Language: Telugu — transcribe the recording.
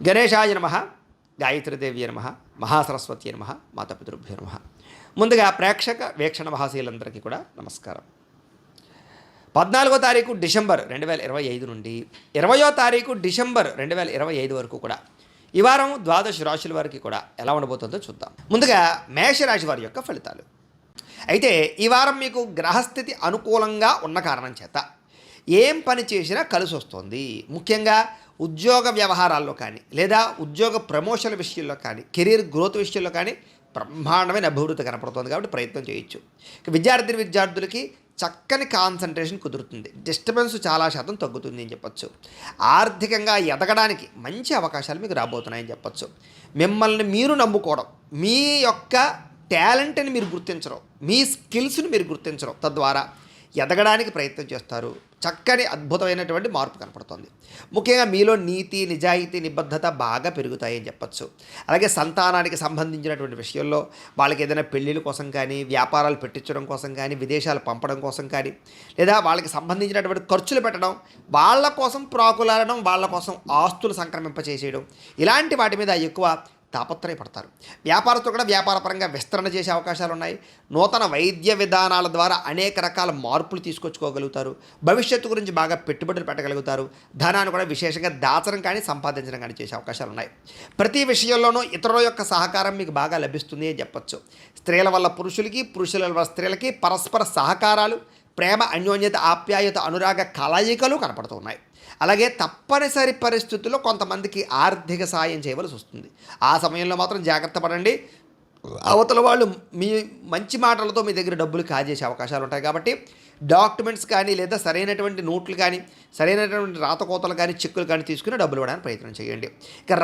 గణేశాయ నమః, గాయత్రీదేవ్యై నమః, మహాసరస్వతి నమః, మాతాపితృభ్యో నమః. ముందుగా ప్రేక్షక వీక్షణ మహాశీలందరికీ కూడా నమస్కారం. 14వ తారీఖు డిసెంబర్ 2025 నుండి 20వ తారీఖు డిసెంబర్ 2025 వరకు కూడా ఈ వారం ద్వాదశ రాశుల వారికి కూడా ఎలా ఉండబోతుందో చూద్దాం. ముందుగా మేషరాశి వారి యొక్క ఫలితాలు. అయితే ఈ వారం మీకు గ్రహస్థితి అనుకూలంగా ఉన్న కారణం చేత ఏం పని చేసినా కలిసి వస్తుంది. ముఖ్యంగా ఉద్యోగ వ్యవహారాల్లో కానీ లేదా ఉద్యోగ ప్రమోషన్ల విషయంలో కానీ కెరీర్ గ్రోత్ విషయంలో కానీ బ్రహ్మాండమైన అభివృద్ధి కనపడుతుంది కాబట్టి ప్రయత్నం చేయొచ్చు. విద్యార్థులకి చక్కని కాన్సన్ట్రేషన్ కుదురుతుంది. డిస్టర్బెన్స్ చాలా శాతం తగ్గుతుంది అని చెప్పొచ్చు. ఆర్థికంగా ఎదగడానికి మంచి అవకాశాలు మీకు రాబోతున్నాయని చెప్పొచ్చు. మిమ్మల్ని మీరు నమ్ముకోవడం, మీ యొక్క టాలెంట్ని మీరు గుర్తించడం, మీ స్కిల్స్ని మీరు గుర్తించడం, తద్వారా ఎదగడానికి ప్రయత్నం చేస్తారు. చక్కని అద్భుతమైనటువంటి మార్పు కనపడుతుంది. ముఖ్యంగా మీలో నీతి, నిజాయితీ, నిబద్ధత బాగా పెరుగుతాయని చెప్పచ్చు. అలాగే సంతానానికి సంబంధించినటువంటి విషయంలో వాళ్ళకి ఏదైనా పెళ్ళిళ్ళ కోసం కానీ, వ్యాపారాలు పెట్టించడం కోసం కానీ, విదేశాలు పంపడం కోసం కానీ, లేదా వాళ్ళకి సంబంధించినటువంటి ఖర్చులు పెట్టడం, వాళ్ళ కోసం ప్రాకులాడడం, వాళ్ళ కోసం ఆస్తులు సంక్రమింపచేసేయడం, ఇలాంటి వాటి మీద ఎక్కువ తాపత్రయపడతారు. వ్యాపారస్తులు కూడా వ్యాపారపరంగా విస్తరణ చేసే అవకాశాలు ఉన్నాయి. నూతన వైద్య విధానాల ద్వారా అనేక రకాల మార్పులు తీసుకొచ్చుకోగలుగుతారు. భవిష్యత్తు గురించి బాగా పెట్టుబడులు పెట్టగలుగుతారు. ధనాన్ని కూడా విశేషంగా దాచడం కానీ సంపాదించడం కానీ చేసే అవకాశాలు ఉన్నాయి. ప్రతి విషయంలోనూ ఇతరుల యొక్క సహకారం మీకు బాగా లభిస్తుంది అని చెప్పచ్చు. స్త్రీల వల్ల పురుషులకి, పురుషుల వల్ల స్త్రీలకి పరస్పర సహకారాలు, ప్రేమ, అన్యోన్యత, ఆప్యాయత, అనురాగ కలయికలు కనపడుతున్నాయి. అలాగే తప్పనిసరి పరిస్థితుల్లో కొంతమందికి ఆర్థిక సాయం చేయవలసి వస్తుంది. ఆ సమయంలో మాత్రం జాగ్రత్త పడండి. అవతల వాళ్ళు మీ మంచి మాటలతో మీ దగ్గర డబ్బులు కాజేసే అవకాశాలు ఉంటాయి. కాబట్టి డాక్యుమెంట్స్ కానీ లేదా సరైనటువంటి నోట్లు కానీ, సరైనటువంటి రాతకోతలు కానీ, చెక్కులు కానీ తీసుకుని డబ్బులు ఇవ్వడానికి ప్రయత్నం చేయండి. ఇక